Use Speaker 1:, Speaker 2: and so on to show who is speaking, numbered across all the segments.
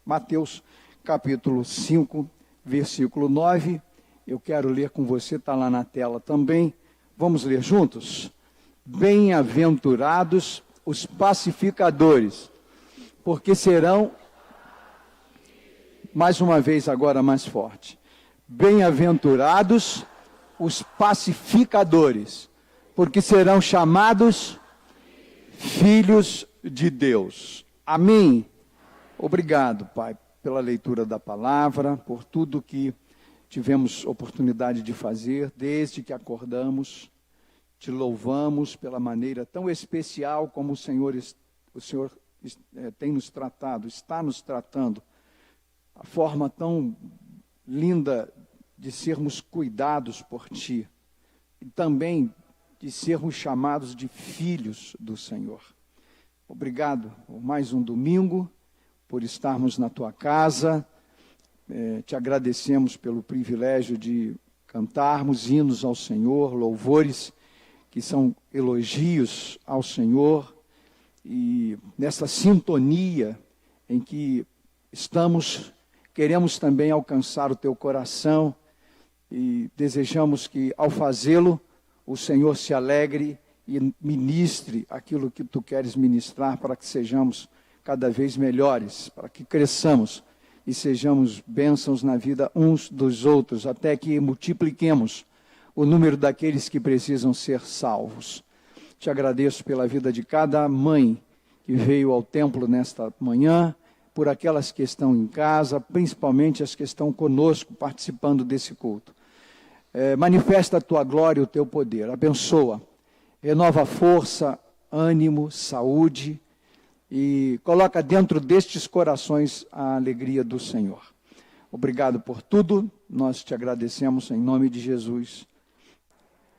Speaker 1: Mateus capítulo 5, versículo 9. Eu quero ler com você, está lá na tela também. Vamos ler juntos? Bem-aventurados os pacificadores, porque serão, mais uma vez agora mais forte, bem-aventurados os pacificadores, porque serão chamados filhos de Deus. Amém? Obrigado, Pai, pela leitura da palavra, por tudo que tivemos oportunidade de fazer desde que acordamos. Te louvamos pela maneira tão especial como o Senhor tem nos tratado, está nos tratando, a forma tão linda de sermos cuidados por Ti e também de sermos chamados de filhos do Senhor. Obrigado por mais um domingo, por estarmos na Tua casa. Te agradecemos pelo privilégio de cantarmos hinos ao Senhor, louvores que são elogios ao Senhor, e nessa sintonia em que estamos, queremos também alcançar o Teu coração e desejamos que, ao fazê-lo, o Senhor se alegre e ministre aquilo que Tu queres ministrar, para que sejamos cada vez melhores, para que cresçamos e sejamos bênçãos na vida uns dos outros, até que multipliquemos o número daqueles que precisam ser salvos. Te agradeço pela vida de cada mãe que veio ao templo nesta manhã, por aquelas que estão em casa, principalmente as que estão conosco participando desse culto. Manifesta a Tua glória e o Teu poder, abençoa, renova força, ânimo, saúde e coloca dentro destes corações a alegria do Senhor. Obrigado por tudo, nós te agradecemos em nome de Jesus.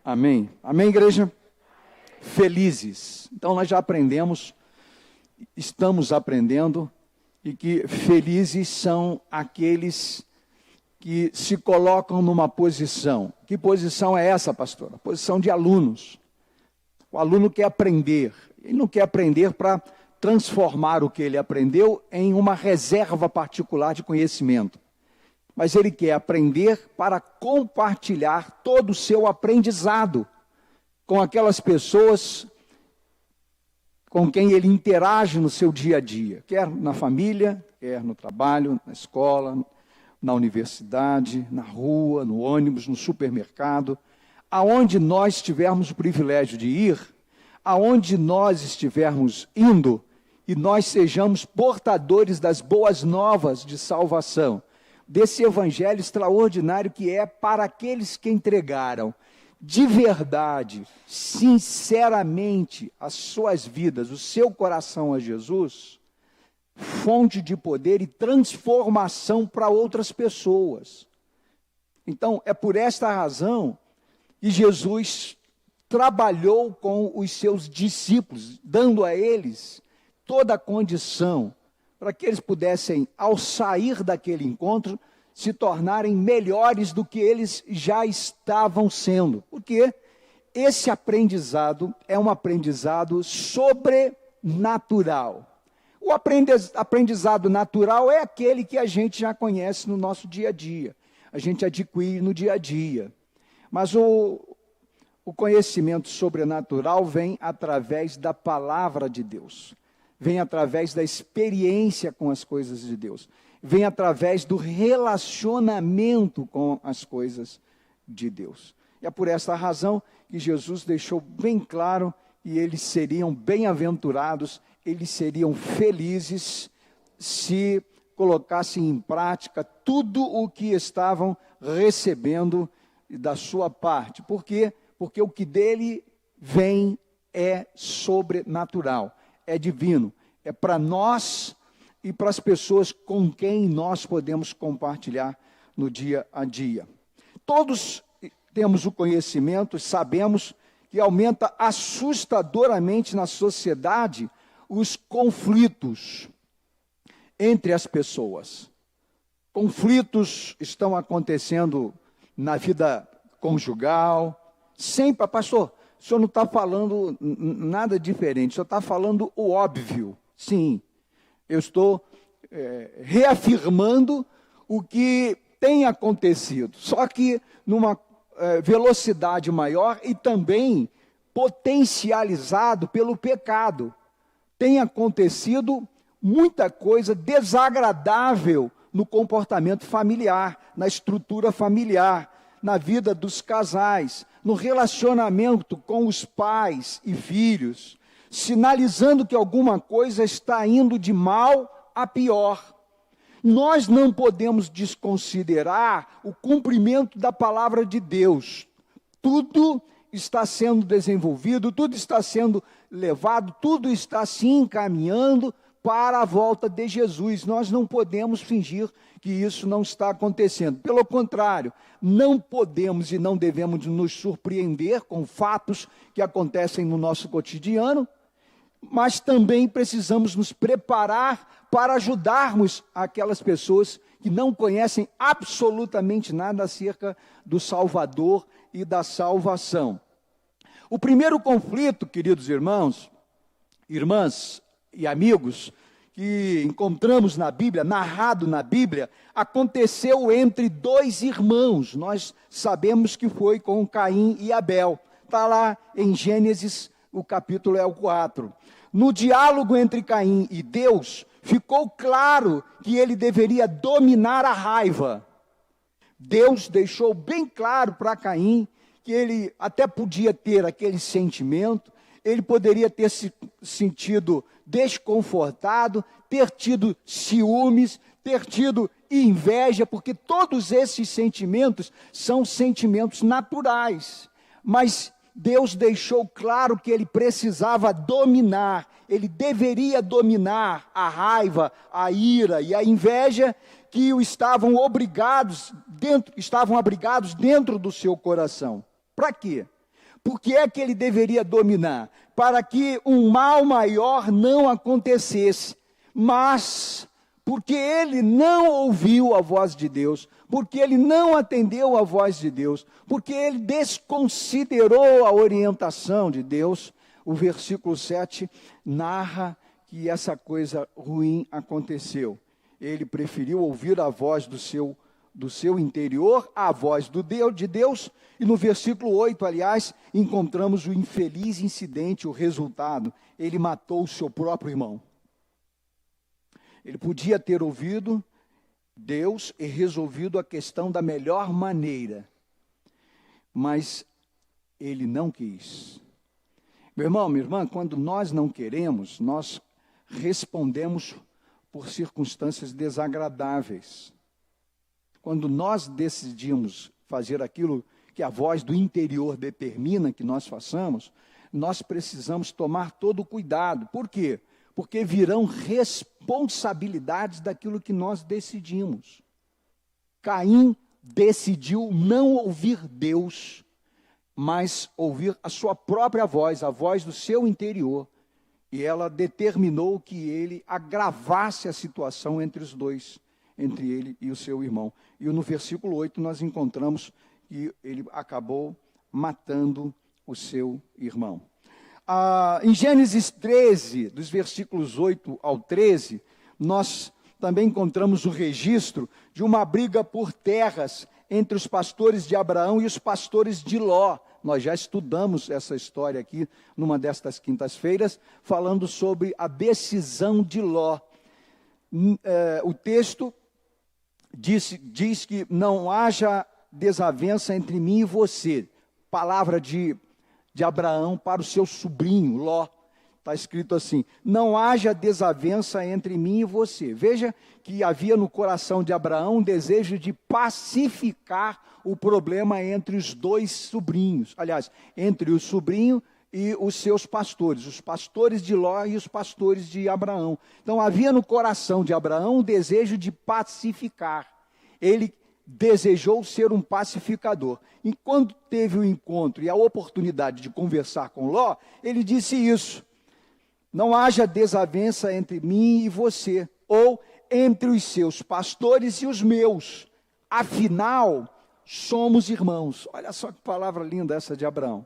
Speaker 1: Amém. Amém, igreja? Felizes. Então nós já aprendemos, estamos aprendendo, e que felizes são aqueles que se colocam numa posição. Que posição é essa, pastor? A posição de alunos. O aluno quer aprender. Ele não quer aprender para transformar o que ele aprendeu em uma reserva particular de conhecimento. Mas ele quer aprender para compartilhar todo o seu aprendizado com aquelas pessoas com quem ele interage no seu dia a dia, quer na família, quer no trabalho, na escola, na universidade, na rua, no ônibus, no supermercado, aonde nós tivermos o privilégio de ir, aonde nós estivermos indo, e nós sejamos portadores das boas novas de salvação, desse evangelho extraordinário que é para aqueles que entregaram de verdade, sinceramente, as suas vidas, o seu coração a Jesus, fonte de poder e transformação para outras pessoas. Então, é por esta razão que Jesus trabalhou com os seus discípulos, dando a eles toda a condição para que eles pudessem, ao sair daquele encontro, se tornarem melhores do que eles já estavam sendo. Porque esse aprendizado é um aprendizado sobrenatural. O aprendizado natural é aquele que a gente já conhece no nosso dia a dia. A gente adquire no dia a dia. Mas o conhecimento sobrenatural vem através da palavra de Deus. Vem através da experiência com as coisas de Deus. Vem através do relacionamento com as coisas de Deus. E é por essa razão que Jesus deixou bem claro que eles seriam bem-aventurados, eles seriam felizes se colocassem em prática tudo o que estavam recebendo da sua parte. Por quê? Porque o que dele vem é sobrenatural. É divino, é para nós e para as pessoas com quem nós podemos compartilhar no dia a dia. Todos temos o conhecimento, sabemos que aumenta assustadoramente na sociedade os conflitos entre as pessoas. Conflitos estão acontecendo na vida conjugal, sempre, pastor. O senhor não está falando nada diferente, o senhor está falando o óbvio. Sim, eu estou reafirmando o que tem acontecido, só que numa velocidade maior e também potencializado pelo pecado. Tem acontecido muita coisa desagradável no comportamento familiar, na estrutura familiar, na vida dos casais, no relacionamento com os pais e filhos, sinalizando que alguma coisa está indo de mal a pior. Nós não podemos desconsiderar o cumprimento da palavra de Deus. Tudo está sendo desenvolvido, tudo está sendo levado, tudo está se encaminhando para a volta de Jesus. Nós não podemos fingir que isso não está acontecendo. Pelo contrário, não podemos e não devemos nos surpreender com fatos que acontecem no nosso cotidiano, mas também precisamos nos preparar para ajudarmos aquelas pessoas que não conhecem absolutamente nada acerca do Salvador e da salvação. O primeiro conflito, queridos irmãos, irmãs e amigos, que encontramos na Bíblia, narrado na Bíblia, aconteceu entre dois irmãos. Nós sabemos que foi com Caim e Abel. Está lá em Gênesis, o capítulo é o 4. No diálogo entre Caim e Deus, ficou claro que ele deveria dominar a raiva. Deus deixou bem claro para Caim que ele até podia ter aquele sentimento, ele poderia ter se sentido desconfortado, ter tido ciúmes, ter tido inveja, porque todos esses sentimentos são sentimentos naturais. Mas Deus deixou claro que ele precisava dominar, ele deveria dominar a raiva, a ira e a inveja que estavam abrigados dentro do seu coração. Para quê? Por que é que ele deveria dominar? Para que um mal maior não acontecesse, mas porque ele não ouviu a voz de Deus, porque ele não atendeu a voz de Deus, porque ele desconsiderou a orientação de Deus, o versículo 7 narra que essa coisa ruim aconteceu. Ele preferiu ouvir a voz do seu interior, a voz de Deus, e no versículo 8, aliás, encontramos o infeliz incidente, o resultado. Ele matou o seu próprio irmão. Ele podia ter ouvido Deus e resolvido a questão da melhor maneira, mas ele não quis. Meu irmão, minha irmã, quando nós não queremos, nós respondemos por circunstâncias desagradáveis. Quando nós decidimos fazer aquilo que a voz do interior determina que nós façamos, nós precisamos tomar todo o cuidado. Por quê? Porque virão responsabilidades daquilo que nós decidimos. Caim decidiu não ouvir Deus, mas ouvir a sua própria voz, a voz do seu interior. E ela determinou que ele agravasse a situação entre os dois, entre ele e o seu irmão. E no versículo 8 nós encontramos que ele acabou matando o seu irmão. Em Gênesis 13, dos versículos 8 ao 13, nós também encontramos o registro de uma briga por terras entre os pastores de Abraão e os pastores de Ló. Nós já estudamos essa história aqui numa destas quintas-feiras, falando sobre a decisão de Ló. O texto diz que não haja desavença entre mim e você. Palavra de Abraão para o seu sobrinho, Ló. Está escrito assim: não haja desavença entre mim e você. Veja que havia no coração de Abraão um desejo de pacificar o problema entre os dois sobrinhos. Aliás, entre o sobrinho e os seus pastores, os pastores de Ló e os pastores de Abraão. Então havia no coração de Abraão um desejo de pacificar. Ele desejou ser um pacificador. E quando teve o encontro e a oportunidade de conversar com Ló, ele disse isso: não haja desavença entre mim e você, ou entre os seus pastores e os meus. Afinal, somos irmãos. Olha só que palavra linda essa de Abraão.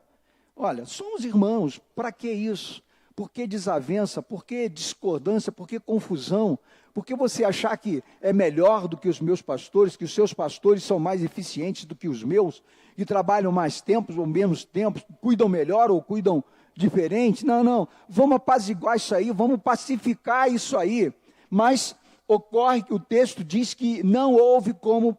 Speaker 1: Olha, somos irmãos. Para que isso? Por que desavença? Por que discordância? Por que confusão? Por que você achar que é melhor do que os meus pastores, que os seus pastores são mais eficientes do que os meus, e trabalham mais tempos ou menos tempos, cuidam melhor ou cuidam diferente? Não, não. Vamos apaziguar isso aí, vamos pacificar isso aí. Mas ocorre que o texto diz que não houve como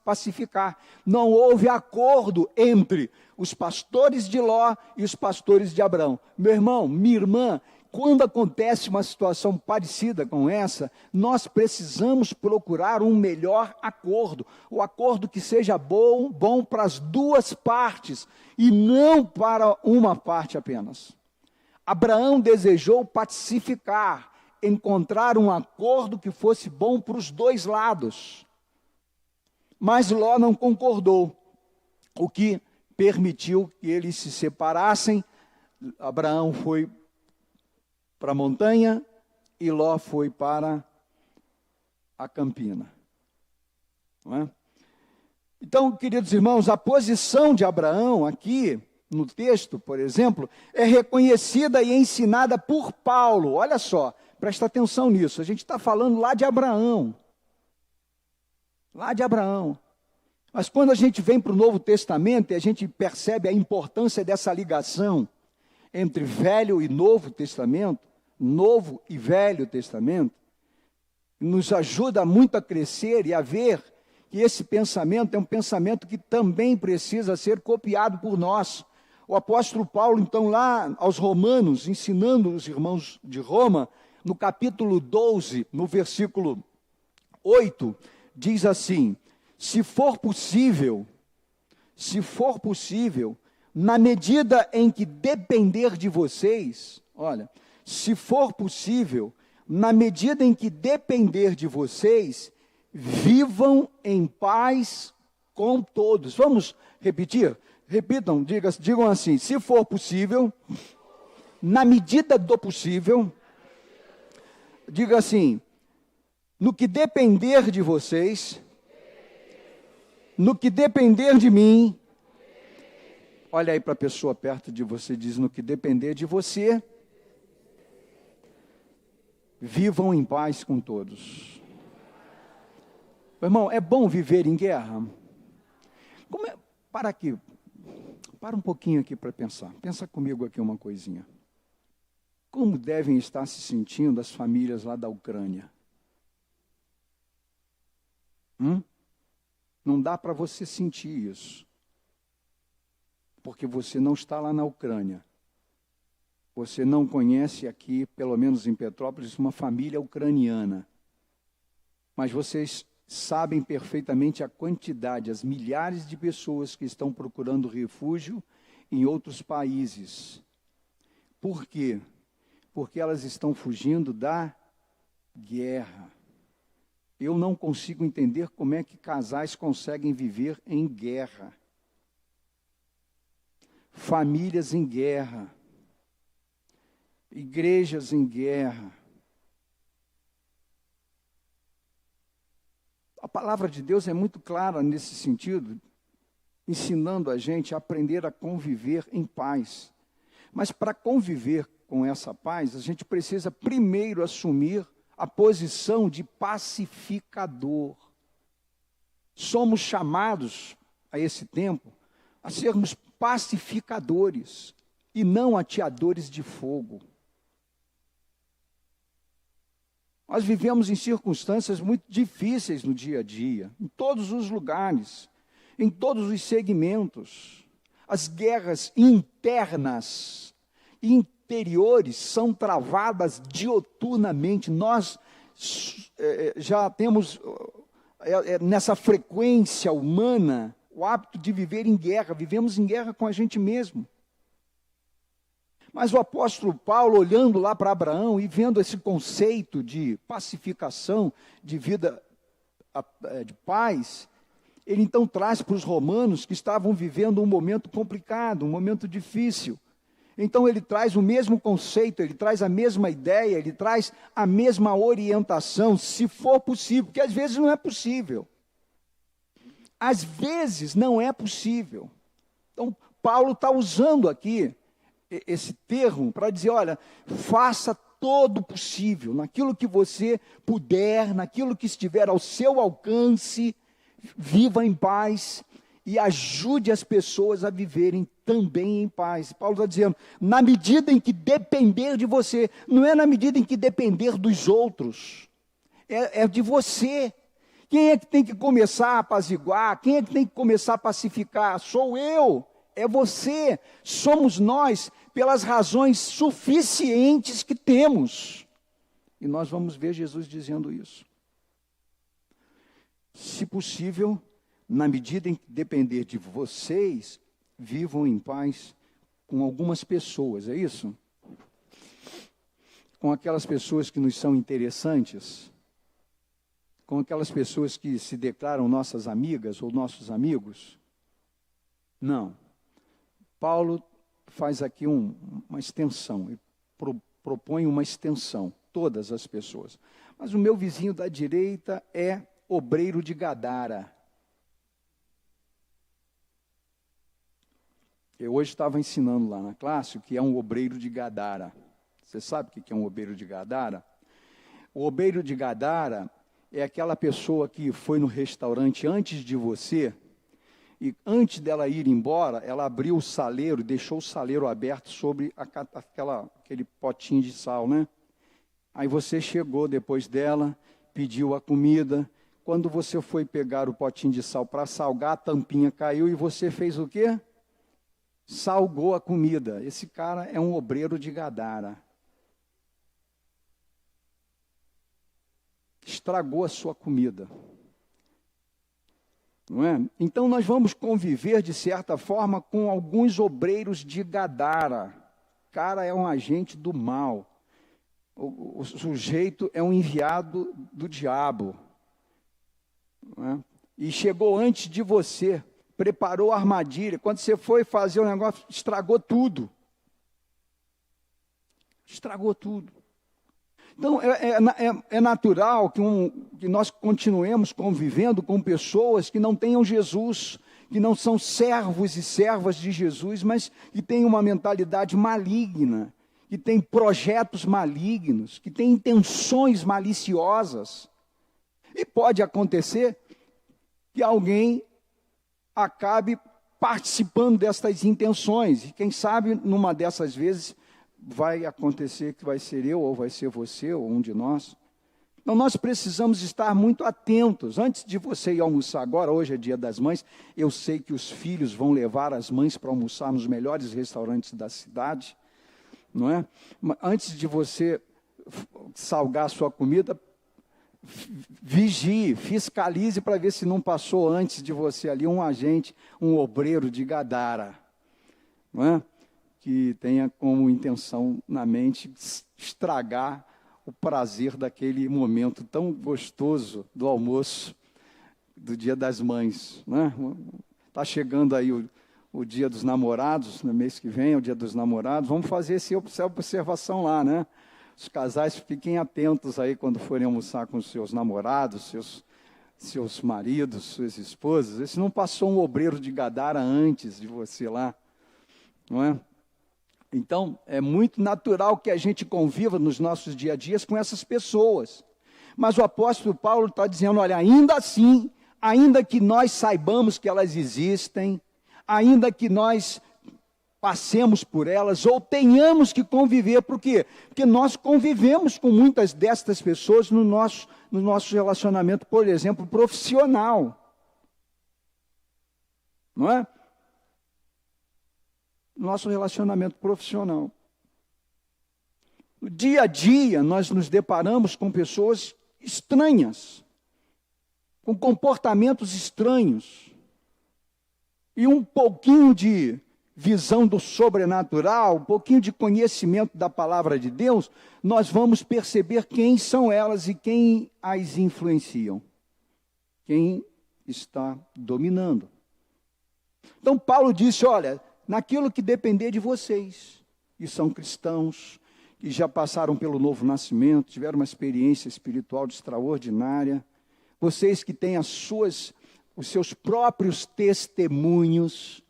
Speaker 1: pacificar. Não houve acordo entre os pastores de Ló e os pastores de Abraão. Meu irmão, minha irmã, quando acontece uma situação parecida com essa, nós precisamos procurar um melhor acordo. O acordo que seja bom para as duas partes e não para uma parte apenas. Abraão desejou pacificar, encontrar um acordo que fosse bom para os dois lados. Mas Ló não concordou, o que permitiu que eles se separassem. Abraão foi para a montanha e Ló foi para a campina. Não é? Então, queridos irmãos, a posição de Abraão aqui no texto, por exemplo, é reconhecida e ensinada por Paulo. Olha só, presta atenção nisso. A gente está falando lá de Abraão. Lá de Abraão. Mas quando a gente vem para o Novo Testamento e a gente percebe a importância dessa ligação entre Velho e Novo Testamento, Novo e Velho Testamento, nos ajuda muito a crescer e a ver que esse pensamento é um pensamento que também precisa ser copiado por nós. O apóstolo Paulo, então, lá aos Romanos, ensinando os irmãos de Roma, no capítulo 12, no versículo 8, diz assim: se for possível, na medida em que depender de vocês, olha, se for possível, na medida em que depender de vocês, vivam em paz com todos. Vamos repetir? Repitam, digam assim: se for possível, na medida do possível, diga assim, no que depender de vocês, no que depender de mim, olha aí para a pessoa perto de você, diz: no que depender de você, vivam em paz com todos. Meu irmão, é bom viver em guerra? Para um pouquinho aqui para pensar. Pensa comigo aqui uma coisinha. Como devem estar se sentindo as famílias lá da Ucrânia? Não dá para você sentir isso. Porque você não está lá na Ucrânia. Você não conhece aqui, pelo menos em Petrópolis, uma família ucraniana. Mas vocês sabem perfeitamente a quantidade, as milhares de pessoas que estão procurando refúgio em outros países. Por quê? Porque elas estão fugindo da guerra. Eu não consigo entender como é que casais conseguem viver em guerra. Famílias em guerra. Igrejas em guerra. A palavra de Deus é muito clara nesse sentido, ensinando a gente a aprender a conviver em paz. Mas para conviver com essa paz, a gente precisa primeiro assumir a posição de pacificador. Somos chamados a esse tempo a sermos pacificadores e não ateadores de fogo. Nós vivemos em circunstâncias muito difíceis no dia a dia, em todos os lugares, em todos os segmentos. As guerras internas e interiores são travadas dioturnamente. Nós já temos nessa frequência humana o hábito de viver em guerra, vivemos em guerra com a gente mesmo. Mas o apóstolo Paulo, olhando lá para Abraão e vendo esse conceito de pacificação, de vida de paz, ele então traz para os romanos que estavam vivendo um momento complicado, um momento difícil. Então ele traz o mesmo conceito, ele traz a mesma ideia, ele traz a mesma orientação, se for possível, porque às vezes não é possível. Às vezes não é possível. Então Paulo está usando aqui esse termo para dizer, olha, faça todo o possível, naquilo que você puder, naquilo que estiver ao seu alcance, viva em paz e ajude as pessoas a viverem também em paz. Paulo está dizendo, na medida em que depender de você, não é na medida em que depender dos outros, é de você. Quem é que tem que começar a apaziguar? Quem é que tem que começar a pacificar? Sou eu, é você, somos nós, pelas razões suficientes que temos. E nós vamos ver Jesus dizendo isso. Se possível, na medida em que depender de vocês, vivam em paz com algumas pessoas, é isso? Com aquelas pessoas que nos são interessantes, com aquelas pessoas que se declaram nossas amigas ou nossos amigos? Não. Paulo faz aqui uma extensão, e propõe uma extensão, todas as pessoas. Mas o meu vizinho da direita é obreiro de Gadara. Eu hoje estava ensinando lá na classe o que é um obreiro de Gadara. Você sabe o que é um obreiro de Gadara? O obreiro de Gadara é aquela pessoa que foi no restaurante antes de você, e antes dela ir embora, ela abriu o saleiro, deixou o saleiro aberto sobre aquele potinho de sal, né? Aí você chegou depois dela, pediu a comida. Quando você foi pegar o potinho de sal para salgar, a tampinha caiu e você fez o quê? Salgou a comida. Esse cara é um obreiro de Gadara. Estragou a sua comida. Não é? Então nós vamos conviver, de certa forma, com alguns obreiros de Gadara. O cara é um agente do mal. O sujeito é um enviado do diabo. Não é? E chegou antes de você, preparou a armadilha. Quando você foi fazer o negócio, estragou tudo. Estragou tudo. Então, é natural que nós continuemos convivendo com pessoas que não tenham Jesus, que não são servos e servas de Jesus, mas que têm uma mentalidade maligna, que têm projetos malignos, que têm intenções maliciosas. E pode acontecer que alguém acabe participando dessas intenções, e quem sabe, numa dessas vezes, vai acontecer que vai ser eu, ou vai ser você, ou um de nós. Então, nós precisamos estar muito atentos. Antes de você ir almoçar agora, hoje é Dia das Mães, eu sei que os filhos vão levar as mães para almoçar nos melhores restaurantes da cidade, não é? Mas antes de você salgar a sua comida, vigie, fiscalize para ver se não passou antes de você ali um agente, um obreiro de Gadara, não é? Que tenha como intenção na mente estragar o prazer daquele momento tão gostoso do almoço do Dia das Mães. Né? Está chegando aí o Dia dos Namorados, no mês que vem é o Dia dos Namorados. Vamos fazer essa observação lá, né? Os casais fiquem atentos aí quando forem almoçar com os seus namorados, seus maridos, suas esposas. Esse não passou um obreiro de Gadara antes de você lá, não é? Então, é muito natural que a gente conviva nos nossos dia a dias com essas pessoas. Mas o apóstolo Paulo está dizendo, olha, ainda assim, ainda que nós saibamos que elas existem, ainda que nós passemos por elas, ou tenhamos que conviver, por quê? Porque nós convivemos com muitas destas pessoas no nosso relacionamento, por exemplo, profissional. Não é? Nosso relacionamento profissional. No dia a dia, nós nos deparamos com pessoas estranhas, com comportamentos estranhos, e um pouquinho de visão do sobrenatural, um pouquinho de conhecimento da palavra de Deus, nós vamos perceber quem são elas e quem as influenciam, quem está dominando. Então Paulo disse, olha, naquilo que depender de vocês, que são cristãos, que já passaram pelo novo nascimento, tiveram uma experiência espiritual extraordinária, vocês que têm os seus próprios testemunhos,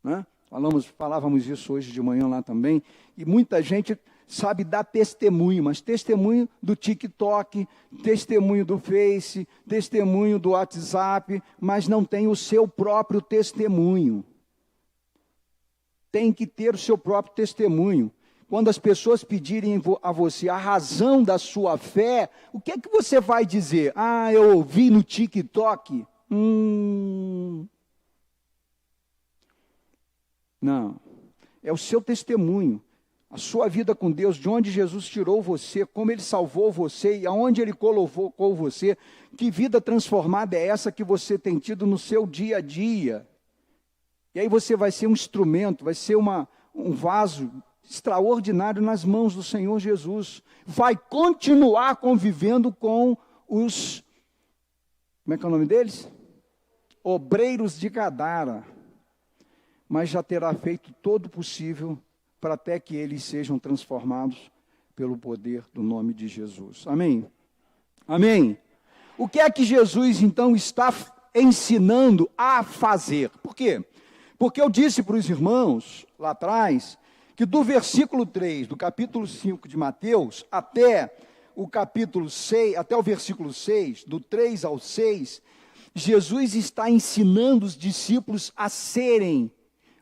Speaker 1: né? Falávamos isso hoje de manhã lá também, e muita gente sabe dar testemunho, mas testemunho do TikTok, testemunho do Face, testemunho do WhatsApp, mas não tem o seu próprio testemunho. Tem que ter o seu próprio testemunho. Quando as pessoas pedirem a você a razão da sua fé, o que é que você vai dizer? Ah, eu ouvi no TikTok. Não, é o seu testemunho, a sua vida com Deus, de onde Jesus tirou você, como Ele salvou você e aonde Ele colocou você. Que vida transformada é essa que você tem tido no seu dia a dia? E aí você vai ser um instrumento, vai ser um vaso extraordinário nas mãos do Senhor Jesus. Vai continuar convivendo com os, como é que é o nome deles? Obreiros de Gadara. Mas já terá feito todo o possível para até que eles sejam transformados pelo poder do nome de Jesus. Amém? Amém? O que é que Jesus, então, está ensinando a fazer? Por quê? Porque eu disse para os irmãos, lá atrás, que do versículo 3, do capítulo 5 de Mateus, até o capítulo 6, até o versículo 6, do 3 ao 6, Jesus está ensinando os discípulos a serem.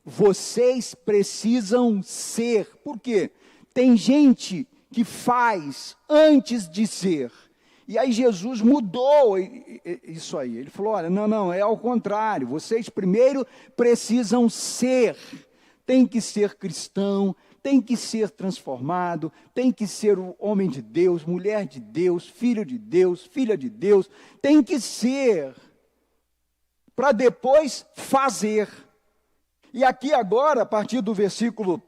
Speaker 1: Vocês precisam ser. Por quê? Tem gente que faz antes de ser. E aí Jesus mudou isso aí. Ele falou, olha, não, é ao contrário. Vocês primeiro precisam ser. Tem que ser cristão, tem que ser transformado, tem que ser o homem de Deus, mulher de Deus, filho de Deus, filha de Deus. Tem que ser. Para depois fazer. E aqui agora, a partir do versículo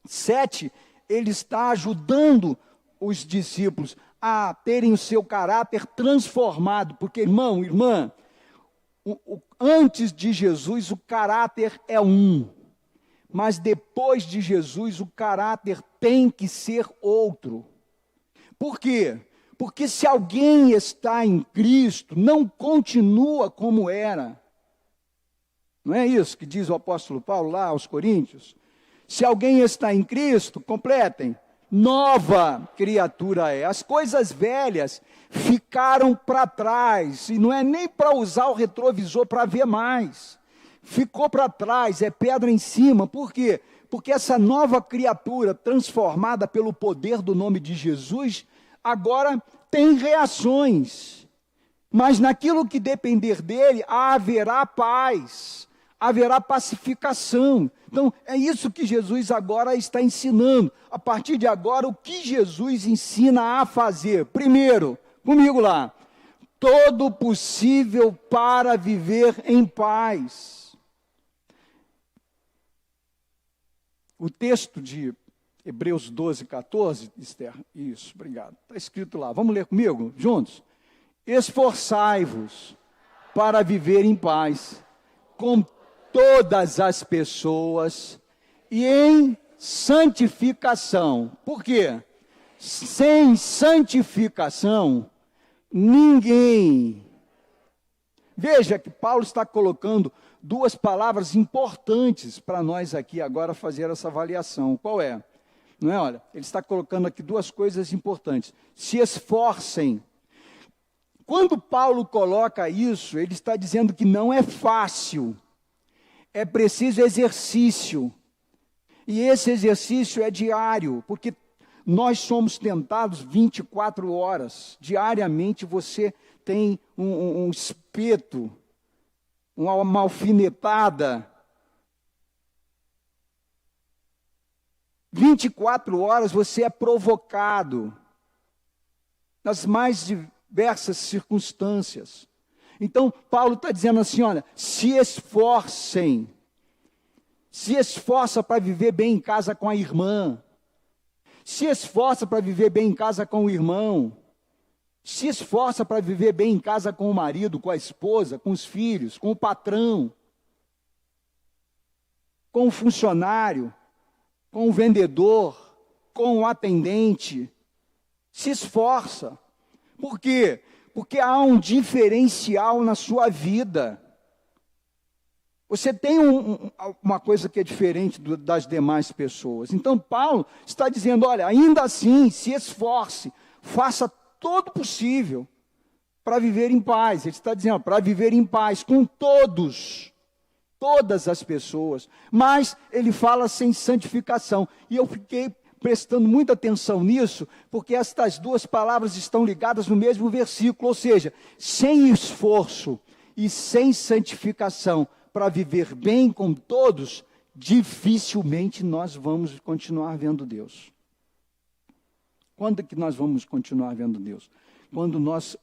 Speaker 1: 7, ele está ajudando os discípulos a terem o seu caráter transformado. Porque, irmão, irmã, antes de Jesus o caráter é um. Mas depois de Jesus o caráter tem que ser outro. Por quê? Porque se alguém está em Cristo, não continua como era. Não é isso que diz o apóstolo Paulo lá aos Coríntios? Se alguém está em Cristo, completem, nova criatura é. As coisas velhas ficaram para trás, e não é nem para usar o retrovisor para ver mais. Ficou para trás, é pedra em cima. Por quê? Porque essa nova criatura, transformada pelo poder do nome de Jesus, agora tem reações. Mas naquilo que depender dele, haverá paz. Haverá pacificação. Então, é isso que Jesus agora está ensinando. A partir de agora, o que Jesus ensina a fazer? Primeiro, comigo lá, todo possível para viver em paz. O texto de Hebreus 12, 14, Esther, isso, obrigado, está escrito lá. Vamos ler comigo, juntos? Esforçai-vos para viver em paz, com todas as pessoas e em santificação. Por quê? Sem santificação, ninguém. Veja que Paulo está colocando duas palavras importantes para nós aqui agora fazer essa avaliação. Qual é? Não é? Olha, ele está colocando aqui duas coisas importantes. Se esforcem. Quando Paulo coloca isso, ele está dizendo que não é fácil. É preciso exercício, e esse exercício é diário, porque nós somos tentados 24 horas, diariamente você tem um espeto, uma alfinetada, 24 horas você é provocado, nas mais diversas circunstâncias. Então, Paulo está dizendo assim, olha, se esforcem. Se esforça para viver bem em casa com a irmã. Se esforça para viver bem em casa com o irmão. Se esforça para viver bem em casa com o marido, com a esposa, com os filhos, com o patrão. Com o funcionário, com o vendedor, com o atendente. Se esforça. Por quê? Porque há um diferencial na sua vida. Você tem uma coisa que é diferente das demais pessoas. Então, Paulo está dizendo, olha, ainda assim, se esforce, faça todo o possível para viver em paz. Ele está dizendo, para viver em paz com todas as pessoas. Mas ele fala sem santificação. E eu fiquei prestando muita atenção nisso, porque estas duas palavras estão ligadas no mesmo versículo, ou seja, sem esforço e sem santificação para viver bem com todos, dificilmente nós vamos continuar vendo Deus. Quando é que nós vamos continuar vendo Deus? Quando nós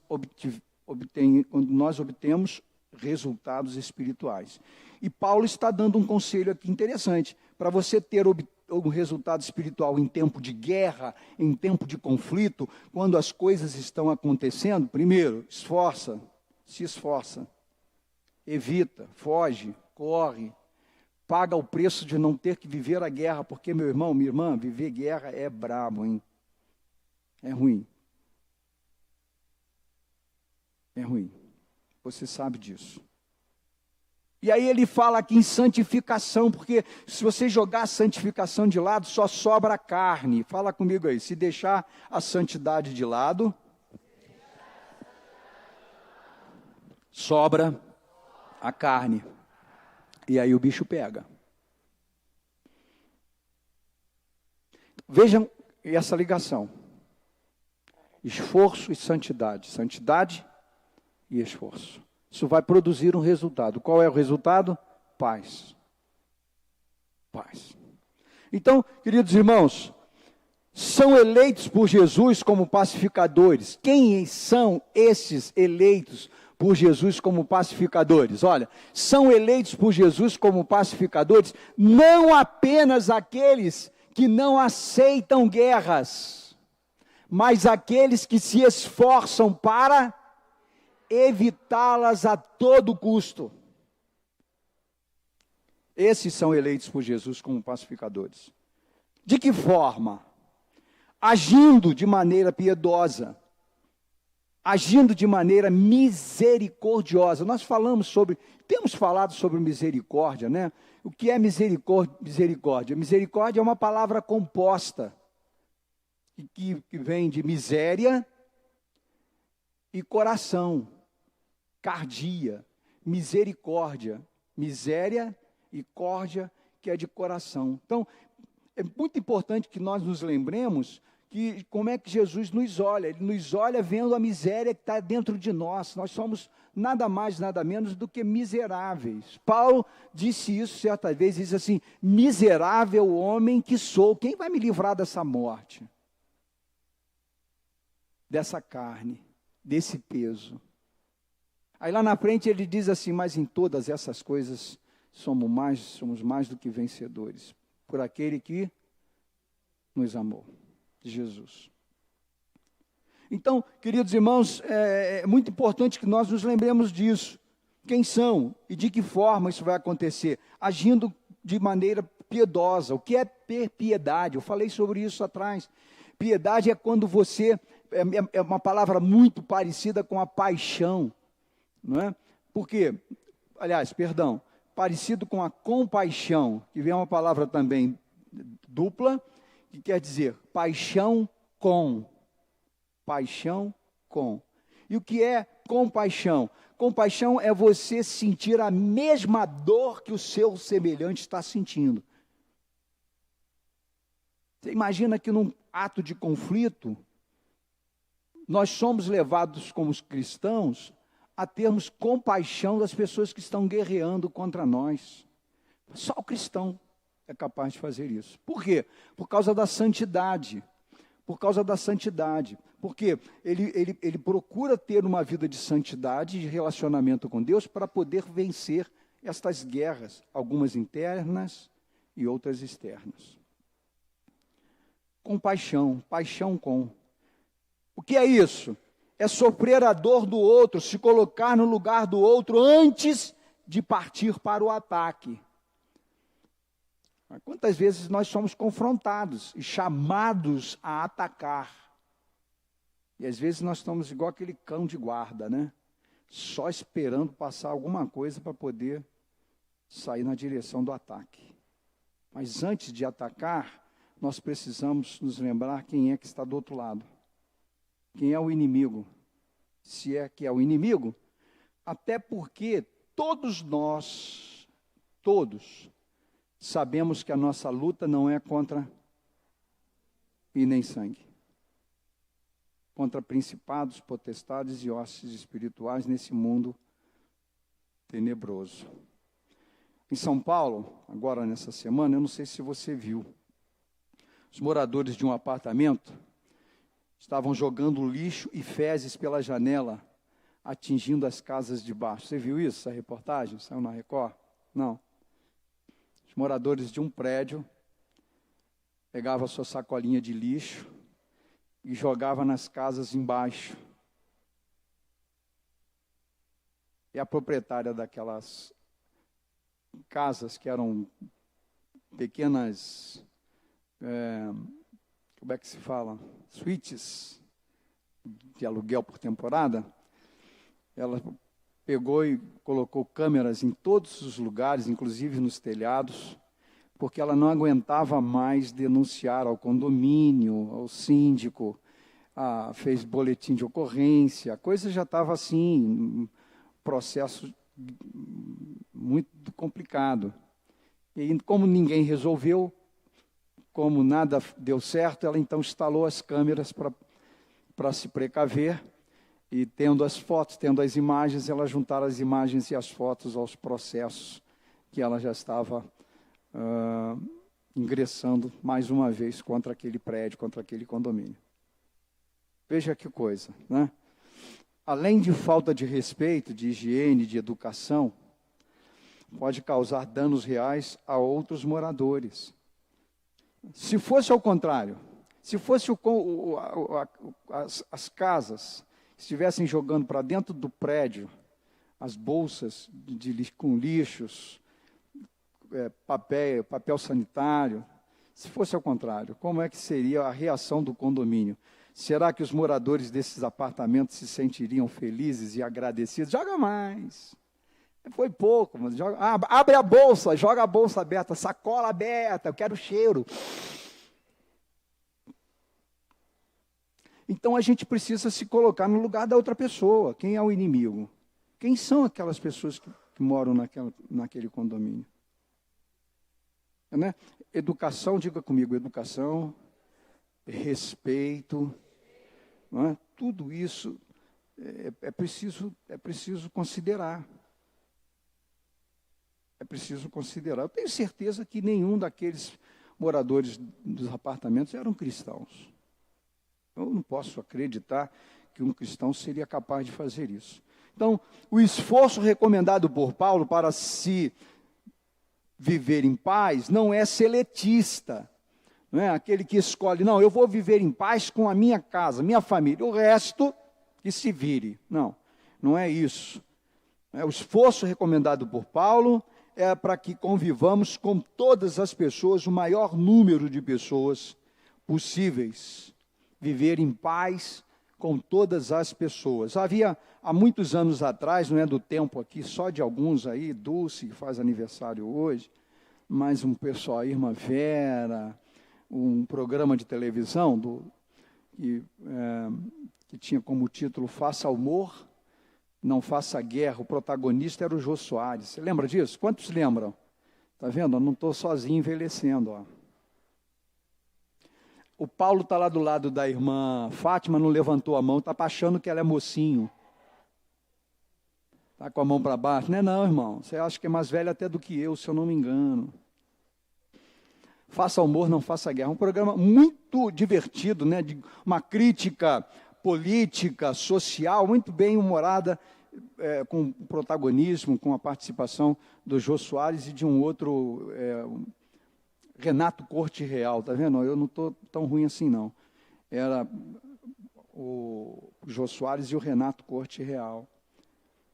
Speaker 1: obtemos resultados espirituais. E Paulo está dando um conselho aqui interessante. Para você ter um resultado espiritual em tempo de guerra, em tempo de conflito, quando as coisas estão acontecendo, primeiro, se esforça, evita, foge, corre, paga o preço de não ter que viver a guerra, porque, meu irmão, minha irmã, viver guerra é brabo, hein? É ruim. É ruim. Você sabe disso. E aí ele fala aqui em santificação, porque se você jogar a santificação de lado, só sobra a carne. Fala comigo aí, se deixar a santidade de lado, sobra a carne. E aí o bicho pega. Vejam essa ligação. Esforço e santidade. Santidade e esforço. Isso vai produzir um resultado. Qual é o resultado? Paz. Paz. Então, queridos irmãos, são eleitos por Jesus como pacificadores. Quem são esses eleitos por Jesus como pacificadores? Olha, são eleitos por Jesus como pacificadores não apenas aqueles que não aceitam guerras, mas aqueles que se esforçam para evitá-las a todo custo. Esses são eleitos por Jesus como pacificadores. De que forma? Agindo de maneira piedosa, agindo de maneira misericordiosa. Nós temos falado sobre misericórdia, né? O que é misericórdia? Misericórdia é uma palavra composta, que vem de miséria e coração, cardia, misericórdia, miséria e córdia, que é de coração. Então, é muito importante que nós nos lembremos que como é que Jesus nos olha. Ele nos olha vendo a miséria que está dentro de nós. Nós somos nada mais, nada menos do que miseráveis. Paulo disse isso certa vez, diz assim, miserável homem que sou, quem vai me livrar dessa morte? Dessa carne, desse peso. Aí lá na frente ele diz assim, mas em todas essas coisas somos mais do que vencedores, por aquele que nos amou, Jesus. Então, queridos irmãos, é muito importante que nós nos lembremos disso. Quem são e de que forma isso vai acontecer? Agindo de maneira piedosa. O que é ter piedade? Eu falei sobre isso atrás. Piedade é quando você, é uma palavra muito parecida com a paixão, não é? Por quê? Aliás, perdão, parecido com a compaixão, que vem uma palavra também dupla, que quer dizer paixão com. Paixão com. E o que é compaixão? Compaixão é você sentir a mesma dor que o seu semelhante está sentindo. Você imagina que num ato de conflito, nós somos levados como cristãos a termos compaixão das pessoas que estão guerreando contra nós. Só o cristão é capaz de fazer isso. Por quê? Por causa da santidade. Por causa da santidade. Porque ele procura ter uma vida de santidade, de relacionamento com Deus, para poder vencer estas guerras, algumas internas e outras externas. Compaixão, paixão com. O que é isso? É sofrer a dor do outro, se colocar no lugar do outro antes de partir para o ataque. Quantas vezes nós somos confrontados e chamados a atacar? E às vezes nós estamos igual aquele cão de guarda, né? Só esperando passar alguma coisa para poder sair na direção do ataque. Mas antes de atacar, nós precisamos nos lembrar quem é que está do outro lado. Quem é o inimigo? Se é que é o inimigo, até porque todos nós, sabemos que a nossa luta não é contra e nem sangue. Contra principados, potestades e hostes espirituais nesse mundo tenebroso. Em São Paulo, agora nessa semana, eu não sei se você viu, os moradores de um apartamento estavam jogando lixo e fezes pela janela, atingindo as casas de baixo. Você viu isso, essa reportagem? Saiu na Record? Não. Os moradores de um prédio pegavam a sua sacolinha de lixo e jogavam nas casas embaixo. E a proprietária daquelas casas, que eram pequenas, como é que se fala? Suítes de aluguel por temporada, ela pegou e colocou câmeras em todos os lugares, inclusive nos telhados, porque ela não aguentava mais denunciar ao condomínio, ao síndico, fez boletim de ocorrência, a coisa já estava assim, processo muito complicado. E como ninguém resolveu, como nada deu certo, ela então instalou as câmeras para se precaver, e tendo as fotos, tendo as imagens, ela juntaram as imagens e as fotos aos processos que ela já estava ingressando mais uma vez contra aquele prédio, contra aquele condomínio. Veja que coisa, né? Além de falta de respeito, de higiene, de educação, pode causar danos reais a outros moradores. Se fosse ao contrário, se fosse as casas estivessem jogando para dentro do prédio as bolsas com lixos, papel sanitário, se fosse ao contrário, como é que seria a reação do condomínio? Será que os moradores desses apartamentos se sentiriam felizes e agradecidos? Joga mais. Foi pouco, mas abre a bolsa, joga a bolsa aberta, sacola aberta, eu quero cheiro. Então a gente precisa se colocar no lugar da outra pessoa. Quem é o inimigo? Quem são aquelas pessoas que moram naquele condomínio? Né? Educação, diga comigo, educação, respeito, não é? Tudo isso é preciso considerar. É preciso considerar. Eu tenho certeza que nenhum daqueles moradores dos apartamentos eram cristãos. Eu não posso acreditar que um cristão seria capaz de fazer isso. Então, o esforço recomendado por Paulo para se viver em paz não é seletista. Não é aquele que escolhe, não, eu vou viver em paz com a minha casa, minha família, o resto que se vire. Não, não é isso. O esforço recomendado por Paulo é para que convivamos com todas as pessoas, o maior número de pessoas possíveis. Viver em paz com todas as pessoas. Havia, há muitos anos atrás, não é do tempo aqui, só de alguns aí, Dulce, que faz aniversário hoje, mais um pessoal, a irmã Vera, um programa de televisão que tinha como título Faça Humor, Não Faça Guerra. O protagonista era o Jô Soares. Você lembra disso? Quantos lembram? Está vendo? Eu não estou sozinho envelhecendo. Ó. O Paulo está lá do lado da irmã Fátima, não levantou a mão, está achando que ela é mocinho. Está com a mão para baixo. Não é não, irmão. Você acha que é mais velho até do que eu, se eu não me engano. Faça humor, não faça guerra. Um programa muito divertido, né? De uma crítica política, social, muito bem humorada, com protagonismo, com a participação do Jô Soares e de um outro, Renato Corte Real. Tá vendo? Eu não estou tão ruim assim, não. Era o Jô Soares e o Renato Corte Real.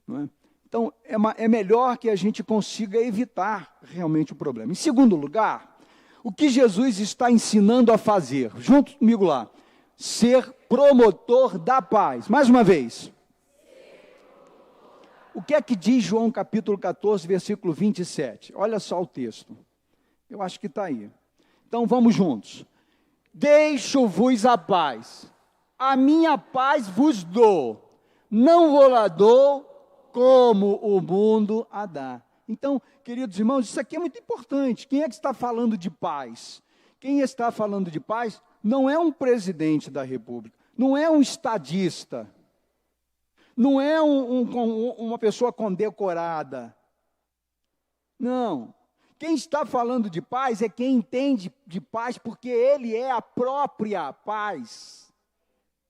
Speaker 1: Não é? Então, é melhor que a gente consiga evitar realmente o problema. Em segundo lugar, o que Jesus está ensinando a fazer? Junto comigo lá. Ser promotor da paz. Mais uma vez. O que é que diz João capítulo 14, versículo 27? Olha só o texto. Eu acho que está aí. Então vamos juntos. Deixo-vos a paz. A minha paz vos dou. Não vou lá dou como o mundo a dá. Então, queridos irmãos, isso aqui é muito importante. Quem é que está falando de paz? Quem está falando de paz não é um presidente da República, não é um estadista, não é uma pessoa condecorada. Não. Quem está falando de paz é quem entende de paz, porque ele é a própria paz.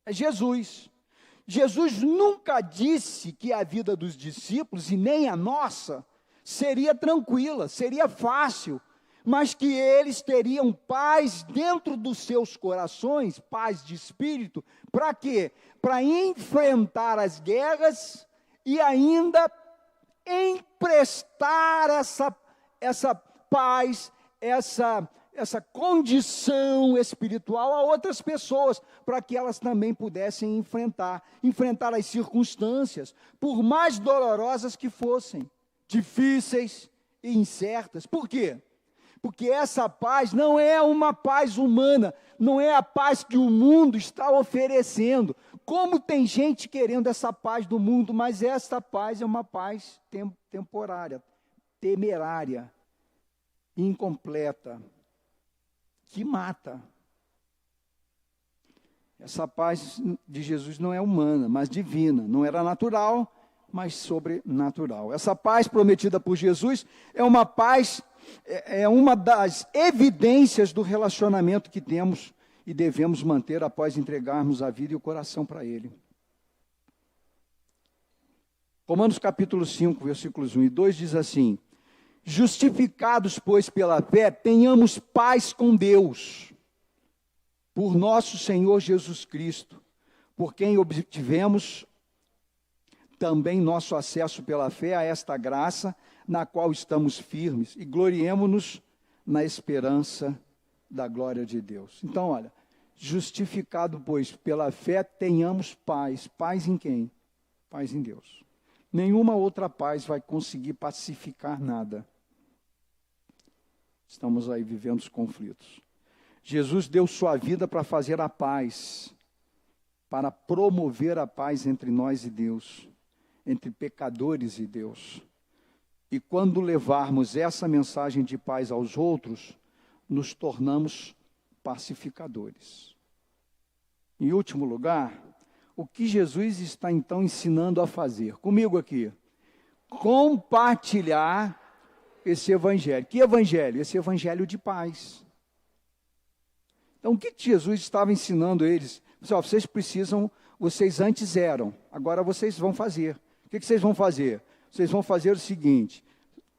Speaker 1: É Jesus. Jesus nunca disse que a vida dos discípulos, e nem a nossa, seria tranquila, seria fácil, mas que eles teriam paz dentro dos seus corações, paz de espírito, para quê? Para enfrentar as guerras e ainda emprestar essa paz, essa condição espiritual a outras pessoas, para que elas também pudessem enfrentar as circunstâncias, por mais dolorosas que fossem, difíceis e incertas. Por quê? Porque essa paz não é uma paz humana, não é a paz que o mundo está oferecendo. Como tem gente querendo essa paz do mundo, mas essa paz é uma paz temporária, temerária, incompleta, que mata. Essa paz de Jesus não é humana, mas divina. Não era natural, mas sobrenatural. Essa paz prometida por Jesus é uma paz, é uma das evidências do relacionamento que temos e devemos manter após entregarmos a vida e o coração para Ele. Romanos capítulo 5, versículos 1 e 2 diz assim: justificados, pois, pela fé, tenhamos paz com Deus, por nosso Senhor Jesus Cristo, por quem obtivemos também nosso acesso pela fé a esta graça, na qual estamos firmes, e gloriemo-nos na esperança da glória de Deus. Então, olha, justificado, pois, pela fé, tenhamos paz. Paz em quem? Paz em Deus. Nenhuma outra paz vai conseguir pacificar nada. Estamos aí vivendo os conflitos. Jesus deu sua vida para fazer a paz, para promover a paz entre nós e Deus, entre pecadores e Deus. E quando levarmos essa mensagem de paz aos outros, nos tornamos pacificadores. Em último lugar, o que Jesus está então ensinando a fazer? Comigo aqui. Compartilhar esse evangelho. Que evangelho? Esse evangelho de paz. Então, o que Jesus estava ensinando eles? Pessoal, vocês antes eram, agora vocês vão fazer. O que vocês vão fazer? Vocês vão fazer o seguinte: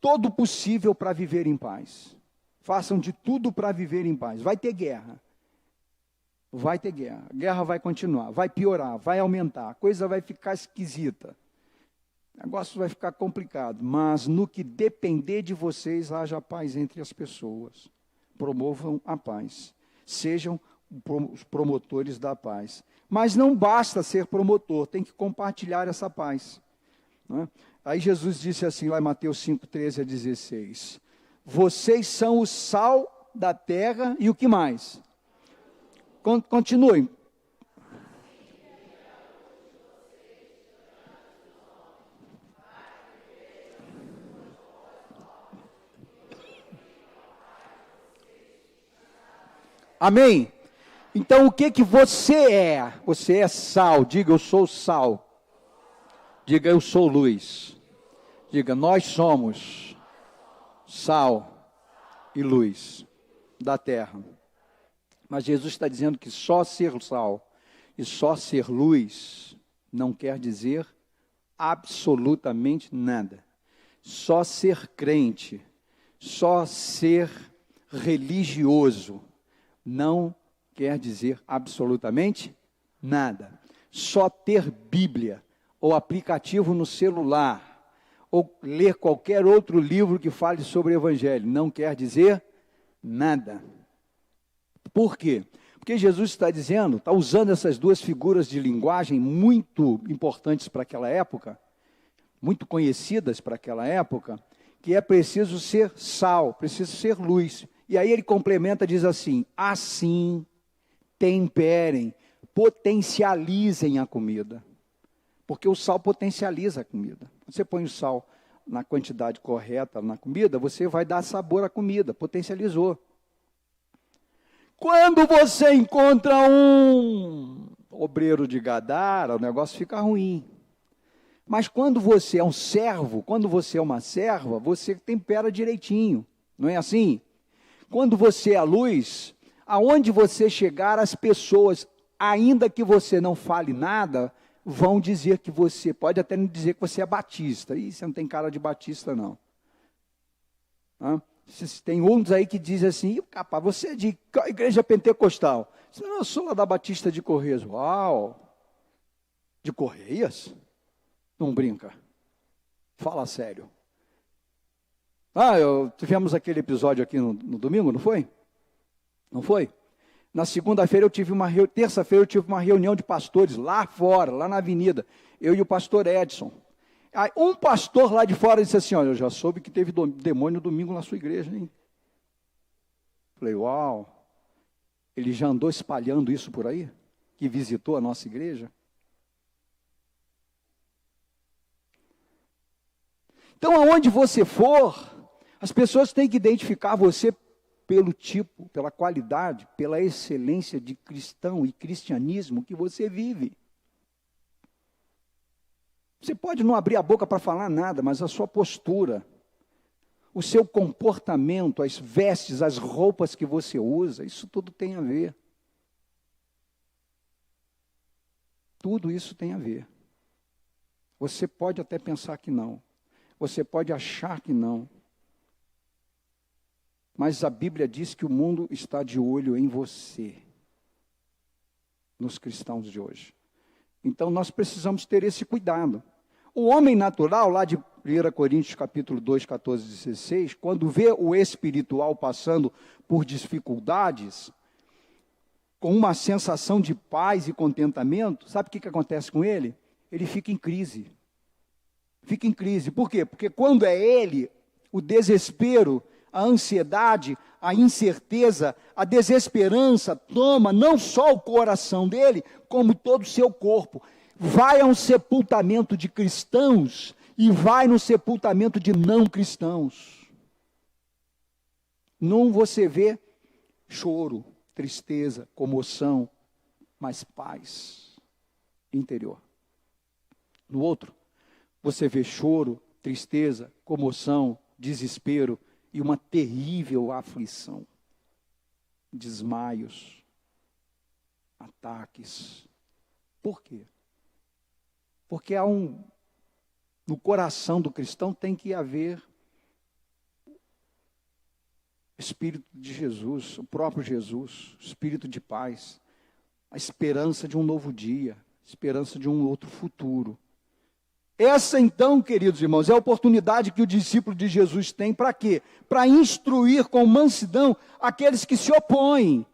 Speaker 1: todo o possível para viver em paz. Façam de tudo para viver em paz. Vai ter guerra. Vai ter guerra. A guerra vai continuar, vai piorar, vai aumentar. A coisa vai ficar esquisita. O negócio vai ficar complicado. Mas no que depender de vocês, haja paz entre as pessoas. Promovam a paz. Sejam os promotores da paz. Mas não basta ser promotor, tem que compartilhar essa paz. Não é? Aí Jesus disse assim, lá em Mateus 5, 13 a 16. Vocês são o sal da terra e o que mais? Continuem. Amém? Então o que você é? Você é sal. Diga, eu sou sal. Diga, eu sou luz. Diga, nós somos sal e luz da terra. Mas Jesus está dizendo que só ser sal e só ser luz não quer dizer absolutamente nada. Só ser crente, só ser religioso não quer dizer absolutamente nada. Só ter Bíblia ou aplicativo no celular ou ler qualquer outro livro que fale sobre o Evangelho não quer dizer nada. Por quê? Porque Jesus está dizendo, está usando essas duas figuras de linguagem muito importantes para aquela época, muito conhecidas para aquela época, que é preciso ser sal, preciso ser luz. E aí ele complementa, diz assim: assim temperem, potencializem a comida. Porque o sal potencializa a comida. Você põe o sal na quantidade correta na comida, você vai dar sabor à comida, potencializou. Quando você encontra um obreiro de Gadara, o negócio fica ruim. Mas quando você é um servo, quando você é uma serva, você tempera direitinho, não é assim? Quando você é a luz, aonde você chegar, as pessoas, ainda que você não fale nada, vão dizer que você, pode até dizer que você é batista. Ih, você não tem cara de batista, não. Tem uns aí que dizem assim: capaz, você é de qual igreja pentecostal? Não, eu sou lá da Batista de Correias. Uau! De Correias? Não brinca. Fala sério. Tivemos aquele episódio aqui no domingo, não foi? Não foi? Na segunda-feira terça-feira eu tive uma reunião de pastores lá fora, lá na avenida. Eu e o pastor Edson. Aí um pastor lá de fora disse assim: olha, eu já soube que teve demônio domingo na sua igreja, hein? Falei, uau. Ele já andou espalhando isso por aí? Que visitou a nossa igreja? Então, aonde você for, as pessoas têm que identificar você pelo tipo, pela qualidade, pela excelência de cristão e cristianismo que você vive. Você pode não abrir a boca para falar nada, mas a sua postura, o seu comportamento, as vestes, as roupas que você usa, isso tudo tem a ver. Tudo isso tem a ver. Você pode até pensar que não. Você pode achar que não. Mas a Bíblia diz que o mundo está de olho em você, nos cristãos de hoje. Então nós precisamos ter esse cuidado. O homem natural, lá de 1 Coríntios capítulo 2, 14 e 16, quando vê o espiritual passando por dificuldades, com uma sensação de paz e contentamento, sabe o que acontece com ele? Ele fica em crise. Fica em crise. Por quê? Porque quando é ele, o desespero, a ansiedade, a incerteza, a desesperança toma não só o coração dele, como todo o seu corpo. Vai a um sepultamento de cristãos e vai no sepultamento de não cristãos. Não você vê choro, tristeza, comoção, mas paz interior. No outro, você vê choro, tristeza, comoção, desespero e uma terrível aflição. Desmaios, ataques. Por quê? Porque no coração do cristão tem que haver o Espírito de Jesus, o próprio Jesus, o Espírito de paz, a esperança de um novo dia, a esperança de um outro futuro. Essa então, queridos irmãos, é a oportunidade que o discípulo de Jesus tem para quê? Para instruir com mansidão aqueles que se opõem,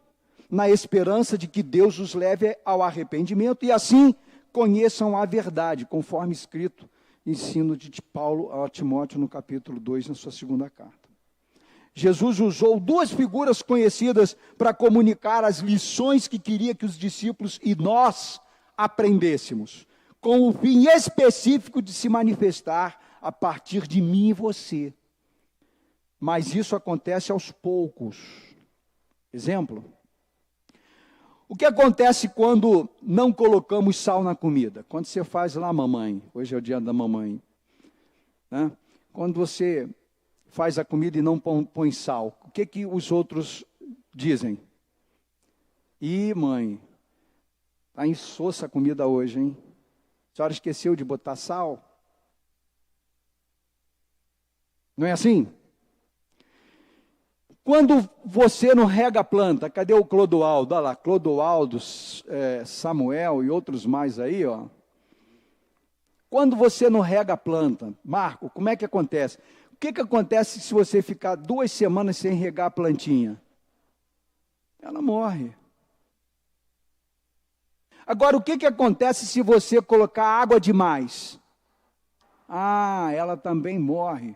Speaker 1: na esperança de que Deus os leve ao arrependimento e assim conheçam a verdade, conforme escrito, ensino de Paulo a Timóteo no capítulo 2, na sua segunda carta. Jesus usou duas figuras conhecidas para comunicar as lições que queria que os discípulos e nós aprendêssemos, com o fim específico de se manifestar a partir de mim e você. Mas isso acontece aos poucos. Exemplo: o que acontece quando não colocamos sal na comida? Quando você faz lá, mamãe, hoje é o dia da mamãe, né? Quando você faz a comida e não põe sal, o que os outros dizem? Ih, mãe, está insossa a comida hoje, hein? A senhora esqueceu de botar sal? Não é assim? Quando você não rega a planta, cadê o Clodoaldo? Olha lá, Clodoaldo, Samuel e outros mais aí, ó. Quando você não rega a planta, Marco, como é que acontece? O que acontece se você ficar 2 semanas sem regar a plantinha? Ela morre. Agora, o que acontece se você colocar água demais? ela também morre.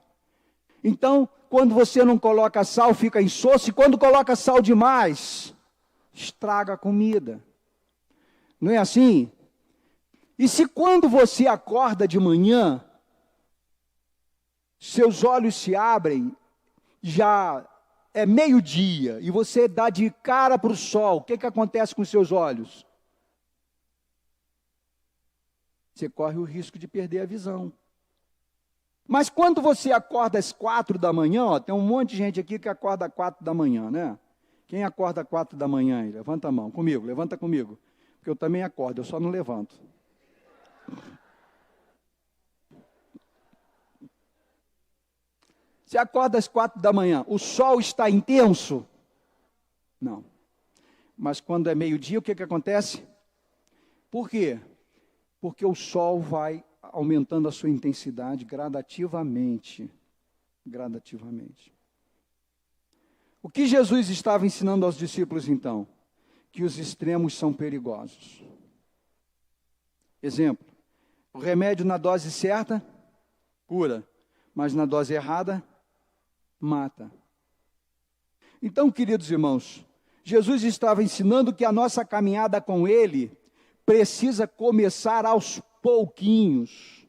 Speaker 1: Então, quando você não coloca sal, fica insosso, e quando coloca sal demais, estraga a comida. Não é assim? E se quando você acorda de manhã, seus olhos se abrem, já é meio-dia, e você dá de cara para o sol, o que acontece com seus olhos? Você corre o risco de perder a visão. Mas quando você acorda às 4 da manhã, tem um monte de gente aqui que acorda às 4 da manhã, né? Quem acorda às 4 da manhã aí? Levanta a mão, comigo, levanta comigo. Porque eu também acordo, eu só não levanto. Você acorda às 4 da manhã, o sol está intenso? Não. Mas quando é meio-dia, o que acontece? Por quê? Porque o sol vai aumentando a sua intensidade gradativamente. Gradativamente. O que Jesus estava ensinando aos discípulos então? Que os extremos são perigosos. Exemplo, o remédio na dose certa, cura, mas na dose errada, mata. Então, queridos irmãos, Jesus estava ensinando que a nossa caminhada com Ele precisa começar aos pouquinhos,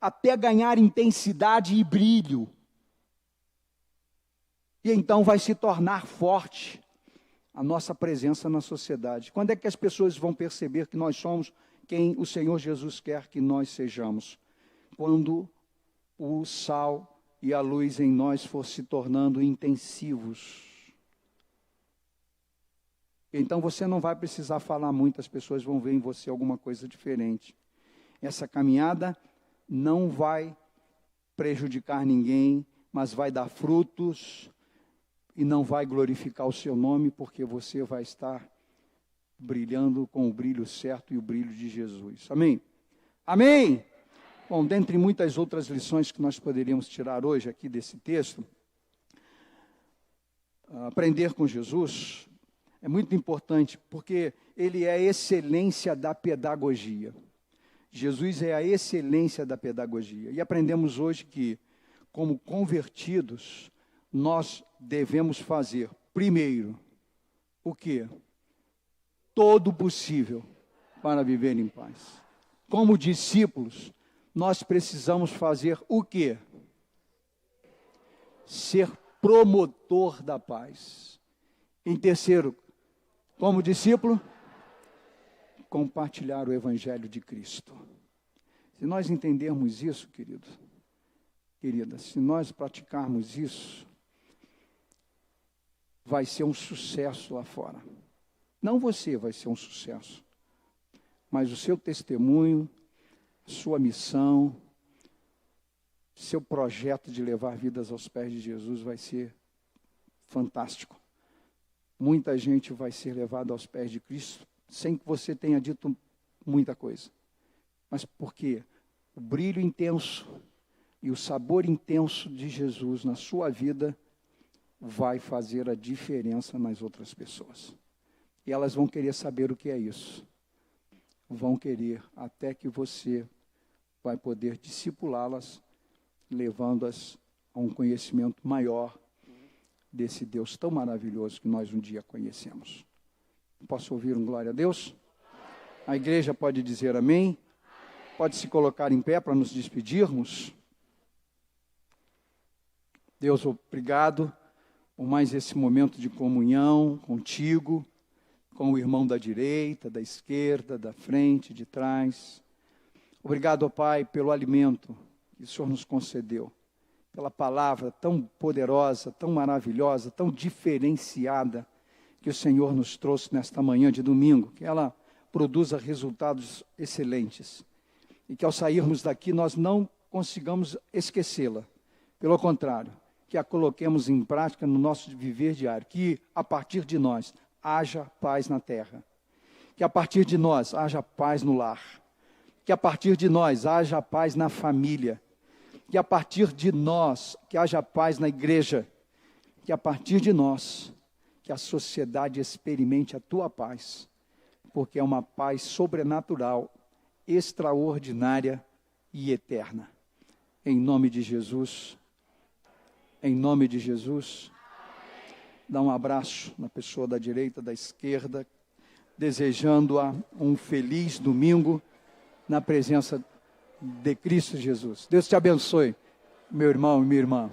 Speaker 1: até ganhar intensidade e brilho. E então vai se tornar forte a nossa presença na sociedade. Quando é que as pessoas vão perceber que nós somos quem o Senhor Jesus quer que nós sejamos? Quando o sal e a luz em nós for se tornando intensivos. Então você não vai precisar falar muito, as pessoas vão ver em você alguma coisa diferente. Essa caminhada não vai prejudicar ninguém, mas vai dar frutos e não vai glorificar o seu nome, porque você vai estar brilhando com o brilho certo e o brilho de Jesus. Amém? Amém? Bom, dentre muitas outras lições que nós poderíamos tirar hoje aqui desse texto, aprender com Jesus é muito importante, porque ele é a excelência da pedagogia. Jesus é a excelência da pedagogia. E aprendemos hoje que, como convertidos, nós devemos fazer, primeiro, o quê? Todo o possível para viver em paz. Como discípulos, nós precisamos fazer o quê? Ser promotor da paz. Em terceiro, como discípulo, compartilhar o Evangelho de Cristo. Se nós entendermos isso, querido, querida, se nós praticarmos isso, vai ser um sucesso lá fora. Não você vai ser um sucesso, mas o seu testemunho, sua missão, seu projeto de levar vidas aos pés de Jesus vai ser fantástico. Muita gente vai ser levada aos pés de Cristo, sem que você tenha dito muita coisa. Mas porque o brilho intenso e o sabor intenso de Jesus na sua vida vai fazer a diferença nas outras pessoas. E elas vão querer saber o que é isso. Vão querer até que você vai poder discipulá-las, levando-as a um conhecimento maior desse Deus tão maravilhoso que nós um dia conhecemos. Posso ouvir um glória a Deus? A igreja pode dizer amém? Pode se colocar em pé para nos despedirmos? Deus, obrigado por mais esse momento de comunhão contigo, com o irmão da direita, da esquerda, da frente, de trás. Obrigado, ó Pai, pelo alimento que o Senhor nos concedeu, pela palavra tão poderosa, tão maravilhosa, tão diferenciada que o Senhor nos trouxe nesta manhã de domingo, que ela produza resultados excelentes e que ao sairmos daqui nós não consigamos esquecê-la. Pelo contrário, que a coloquemos em prática no nosso viver diário, que a partir de nós haja paz na terra, que a partir de nós haja paz no lar, que a partir de nós haja paz na família, que a partir de nós que haja paz na igreja, que a partir de nós que a sociedade experimente a tua paz, porque é uma paz sobrenatural, extraordinária e eterna. Em nome de Jesus. Em nome de Jesus. Dá um abraço na pessoa da direita, da esquerda, desejando-a um feliz domingo na presença de Cristo Jesus. Deus te abençoe, meu irmão e minha irmã.